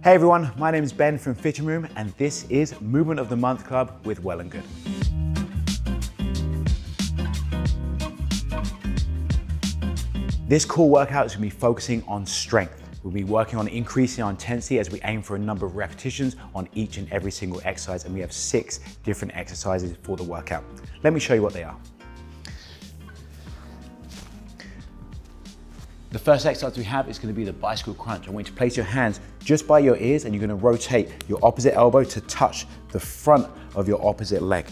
Hey everyone, my name is Ben from Fitting Room and this is Movement of the Month Club with Well+Good. This core workout is going to be focusing on strength. We'll be working on increasing our intensity as we aim for a number of repetitions on each and every single exercise, and we have 6 different exercises for the workout. Let me show you what they are. The first exercise we have is going to be the bicycle crunch. I want you to place your hands just by your ears and you're going to rotate your opposite elbow to touch the front of your opposite leg.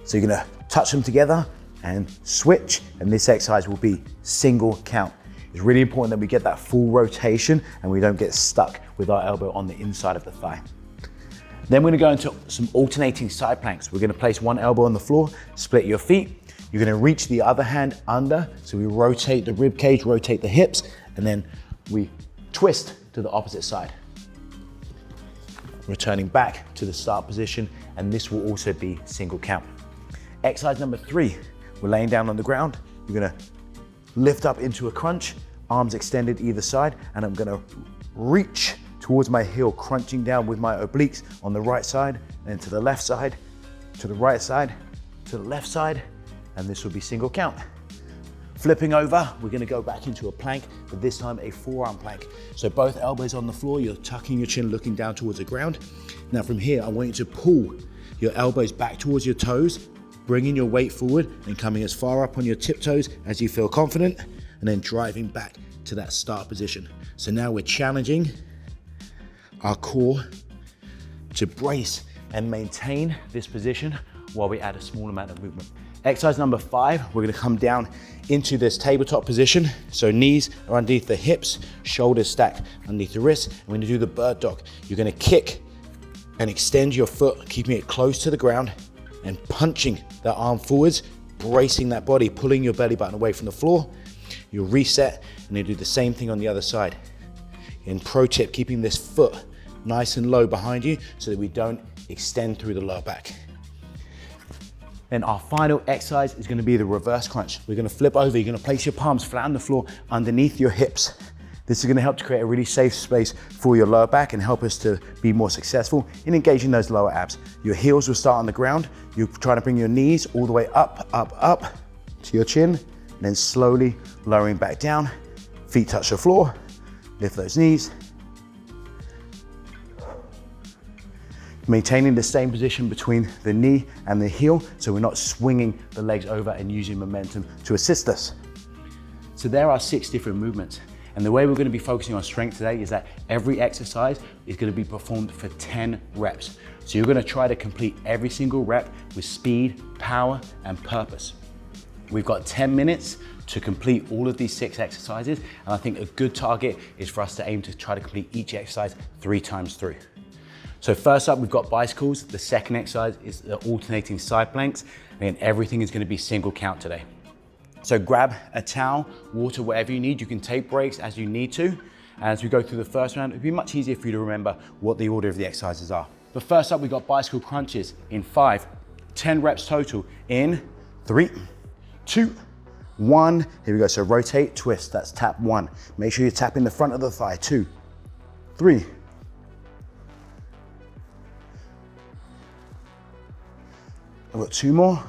So you're going to touch them together and switch, and this exercise will be single count. It's really important that we get that full rotation and we don't get stuck with our elbow on the inside of the thigh. Then we're going to go into some alternating side planks. We're going to place one elbow on the floor, split your feet. You're going to reach the other hand under, so we rotate the rib cage, rotate the hips, and then we twist to the opposite side. Returning back to the start position, and this will also be single count. Exercise number 3, we're laying down on the ground. You're going to lift up into a crunch, arms extended either side, and I'm going to reach towards my heel, crunching down with my obliques on the right side, then to the left side, to the right side, to the left side, and this will be single count. Flipping over, we're going to go back into a plank, but this time a forearm plank. So both elbows on the floor, you're tucking your chin, looking down towards the ground. Now from here, I want you to pull your elbows back towards your toes, bringing your weight forward and coming as far up on your tiptoes as you feel confident, and then driving back to that start position. So now we're challenging our core to brace and maintain this position while we add a small amount of movement. Exercise number 5, we're going to come down into this tabletop position. So knees are underneath the hips, shoulders stacked underneath the wrists. And we're going to do the bird dog. You're going to kick and extend your foot, keeping it close to the ground and punching that arm forwards, bracing that body, pulling your belly button away from the floor. You'll reset and then do the same thing on the other side. And pro tip, keeping this foot nice and low behind you so that we don't extend through the lower back. Then our final exercise is going to be the reverse crunch. We're going to flip over, you're going to place your palms flat on the floor underneath your hips. This is going to help to create a really safe space for your lower back and help us to be more successful in engaging those lower abs. Your heels will start on the ground. You're trying to bring your knees all the way up, up, up to your chin, and then slowly lowering back down. Feet touch the floor, lift those knees. Maintaining the same position between the knee and the heel, so we're not swinging the legs over and using momentum to assist us. So there are 6 different movements. And the way we're going to be focusing on strength today is that every exercise is going to be performed for 10 reps. So you're going to try to complete every single rep with speed, power, and purpose. We've got 10 minutes to complete all of these 6 exercises. And I think a good target is for us to aim to try to complete each exercise 3 times through. So first up, we've got bicycles. The second exercise is the alternating side planks. And everything is going to be single count today. So grab a towel, water, whatever you need. You can take breaks as you need to. As we go through the first round, it'll be much easier for you to remember what the order of the exercises are. But first up, we've got bicycle crunches in 5, 10 reps total in 3, 2, 1. Here we go. So rotate, twist. That's tap 1. Make sure you're tapping the front of the thigh. 2, 3. I've got 2 more.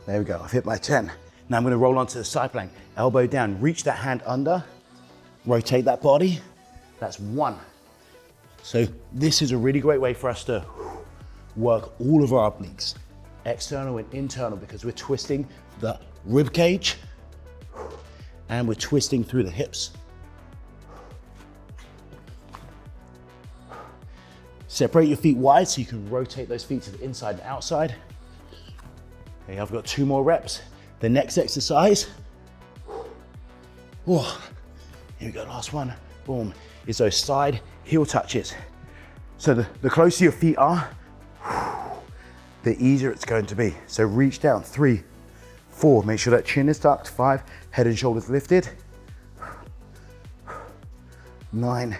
There we go, I've hit my 10. Now I'm gonna roll onto the side plank. Elbow down, reach that hand under, rotate that body. That's 1. So this is a really great way for us to work all of our obliques, external and internal, because we're twisting the rib cage and we're twisting through the hips. Separate your feet wide so you can rotate those feet to the inside and outside. Okay, I've got 2 more reps. The next exercise, here we go, last one, boom, is those side heel touches. So the closer your feet are, the easier it's going to be. So reach down, 3, 4, make sure that chin is tucked, 5, head and shoulders lifted, 9,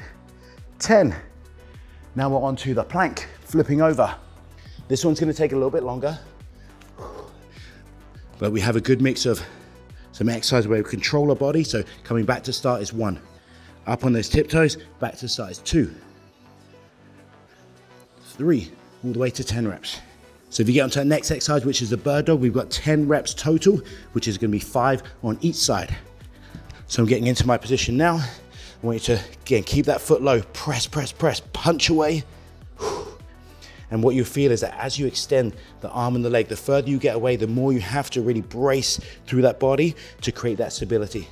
10. Now we're onto the plank, flipping over. This one's gonna take a little bit longer, but we have a good mix of some exercise where we control our body. So coming back to start is 1. Up on those tiptoes, back to size 2, 3, all the way to 10 reps. So if you get onto the next exercise, which is the bird dog, we've got 10 reps total, which is gonna be 5 on each side. So I'm getting into my position now. I want you to, again, keep that foot low, press, press, press, punch away. And what you feel is that as you extend the arm and the leg, the further you get away, the more you have to really brace through that body to create that stability.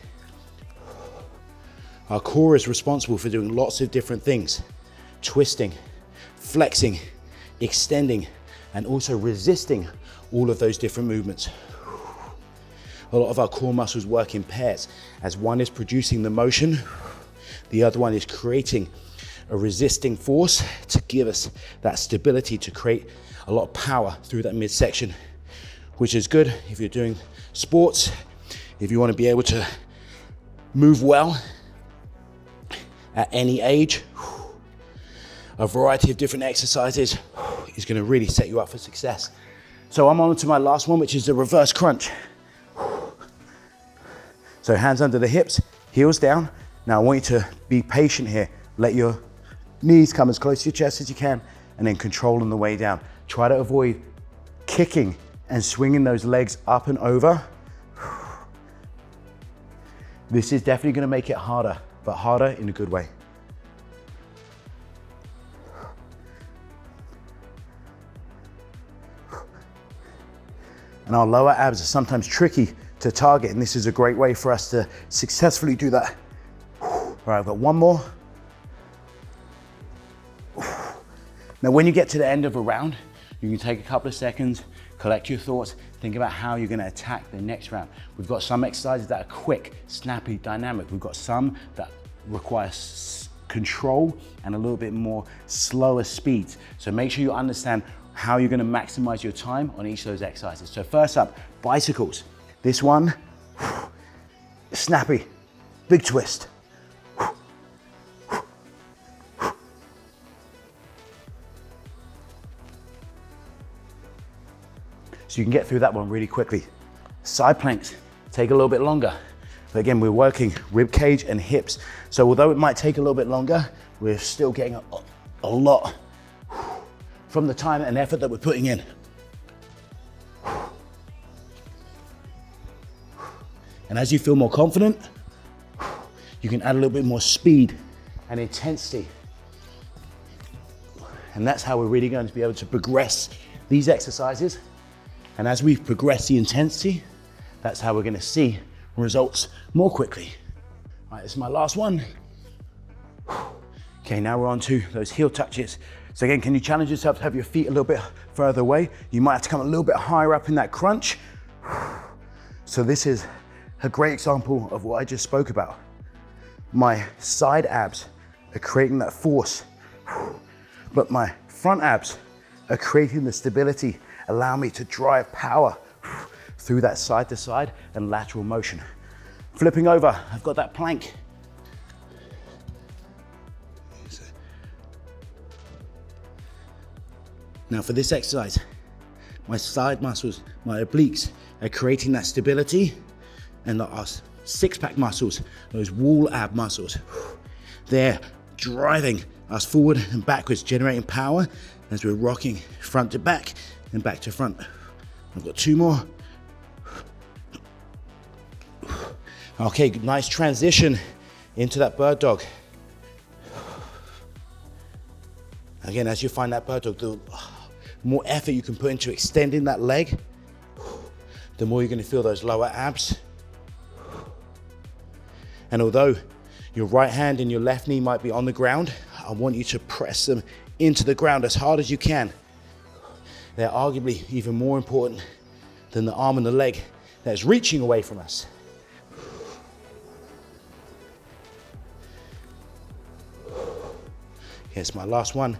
Our core is responsible for doing lots of different things: twisting, flexing, extending, and also resisting all of those different movements. A lot of our core muscles work in pairs, as one is producing the motion, the other one is creating a resisting force to give us that stability to create a lot of power through that midsection, which is good if you're doing sports, if you want to be able to move well at any age. A variety of different exercises is going to really set you up for success. So I'm on to my last one, which is the reverse crunch. So hands under the hips, heels down. Now I want you to be patient here. Let your knees come as close to your chest as you can, and then control on the way down. Try to avoid kicking and swinging those legs up and over. This is definitely going to make it harder, but harder in a good way. And our lower abs are sometimes tricky to target, and this is a great way for us to successfully do that. All right, I've got one more. Now, when you get to the end of a round, you can take a couple of seconds, collect your thoughts, think about how you're gonna attack the next round. We've got some exercises that are quick, snappy, dynamic. We've got some that require control and a little bit more slower speeds. So make sure you understand how you're gonna maximize your time on each of those exercises. So first up, bicycles. This one, snappy, big twist. So you can get through that one really quickly. Side planks take a little bit longer. But again, we're working rib cage and hips. So although it might take a little bit longer, we're still getting a lot from the time and effort that we're putting in. And as you feel more confident, you can add a little bit more speed and intensity. And that's how we're really going to be able to progress these exercises. And as we progress the intensity, that's how we're gonna see results more quickly. All right, this is my last one. Okay, now we're on to those heel touches. So again, can you challenge yourself to have your feet a little bit further away? You might have to come a little bit higher up in that crunch. So this is a great example of what I just spoke about. My side abs are creating that force, but my front abs are creating the stability, allow me to drive power through that side to side and lateral motion. Flipping over, I've got that plank. Now for this exercise, my side muscles, my obliques are creating that stability, and our six-pack muscles, those wall ab muscles, they're driving us forward and backwards, generating power as we're rocking front to back and back to front. I've got two more. Okay, nice transition into that bird dog. Again, as you find that bird dog, the more effort you can put into extending that leg, the more you're going to feel those lower abs. And although your right hand and your left knee might be on the ground, I want you to press them into the ground as hard as you can. They're arguably even more important than the arm and the leg that's reaching away from us. Here's my last one.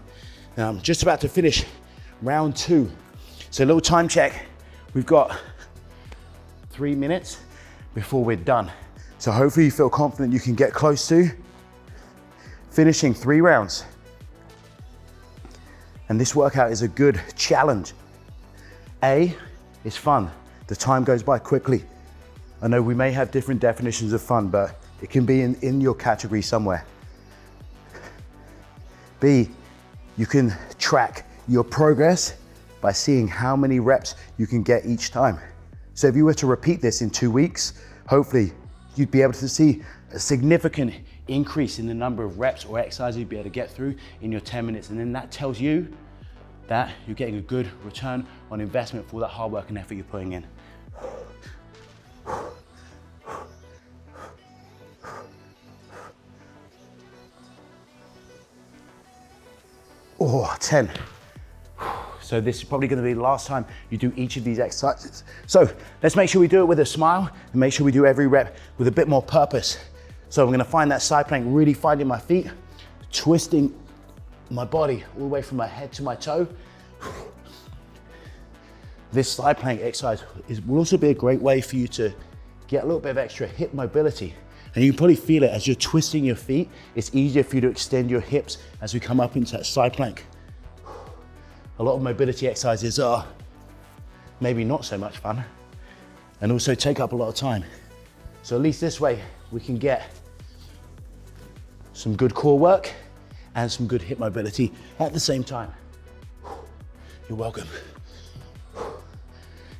Now I'm just about to finish round 2. So a little time check. We've got 3 minutes before we're done. So hopefully you feel confident you can get close to finishing 3 rounds. And this workout is a good challenge. A, it's fun. The time goes by quickly. I know we may have different definitions of fun, but It can be in your category somewhere. B, you can track your progress by seeing how many reps you can get each time. So if you were to repeat this in 2 weeks, hopefully you'd be able to see a significant increase in the number of reps or exercises you'd be able to get through in your 10 minutes. And then that tells you that you're getting a good return on investment for that hard work and effort you're putting in. Oh, 10. So this is probably going to be the last time you do each of these exercises. So let's make sure we do it with a smile and make sure we do every rep with a bit more purpose. So I'm going to find that side plank, really finding my feet, twisting my body all the way from my head to my toe. This side plank exercise will also be a great way for you to get a little bit of extra hip mobility. And you can probably feel it as you're twisting your feet. It's easier for you to extend your hips as we come up into that side plank. A lot of mobility exercises are maybe not so much fun and also take up a lot of time. So at least this way we can get some good core work and some good hip mobility at the same time. You're welcome.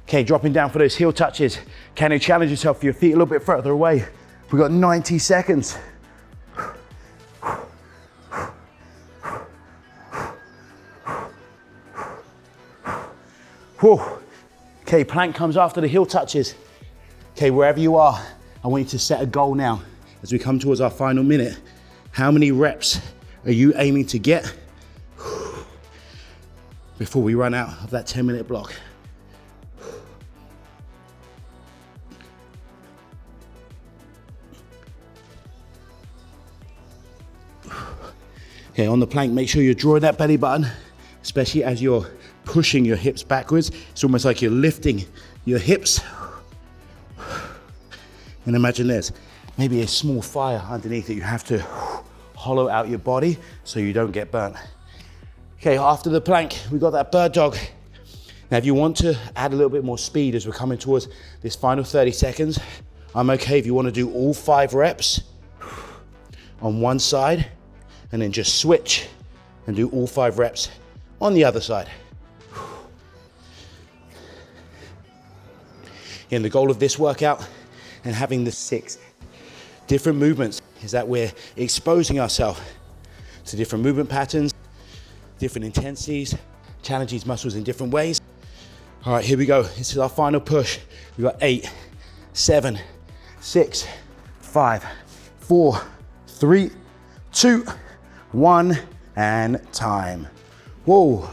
Okay, dropping down for those heel touches. Can you challenge yourself for your feet a little bit further away? We've got 90 seconds. Whew. Okay, plank comes after the heel touches. Okay, wherever you are, I want you to set a goal now as we come towards our final minute. How many reps are you aiming to get before we run out of that 10-minute block? Okay, on the plank, make sure you're drawing that belly button, especially as you're pushing your hips backwards. It's almost like you're lifting your hips. And imagine there's maybe a small fire underneath it. You have to hollow out your body so you don't get burnt. Okay, after the plank, we've got that bird dog. Now, if you want to add a little bit more speed as we're coming towards this final 30 seconds, I'm okay if you want to do all 5 reps on one side and then just switch and do all 5 reps on the other side. And the goal of this workout and having the 6 different movements is that we're exposing ourselves to different movement patterns, different intensities, challenge these muscles in different ways. All right, here we go. This is our final push. We've got 8, 7, 6, 5, 4, 3, 2, 1, and time. Whoa,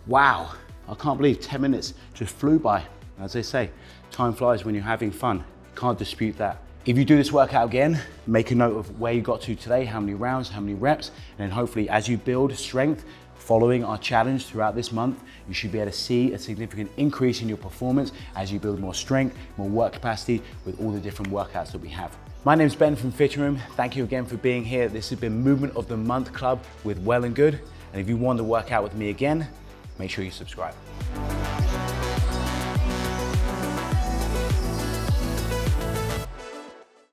wow. I can't believe 10 minutes just flew by. As they say, time flies when you're having fun. Can't dispute that. If you do this workout again, make a note of where you got to today, how many rounds, how many reps, and then hopefully as you build strength following our challenge throughout this month, you should be able to see a significant increase in your performance as you build more strength, more work capacity with all the different workouts that we have. My name's Ben from Fitting Room. Thank you again for being here. This has been Movement of the Month Club with Well+Good. And if you want to work out with me again, make sure you subscribe.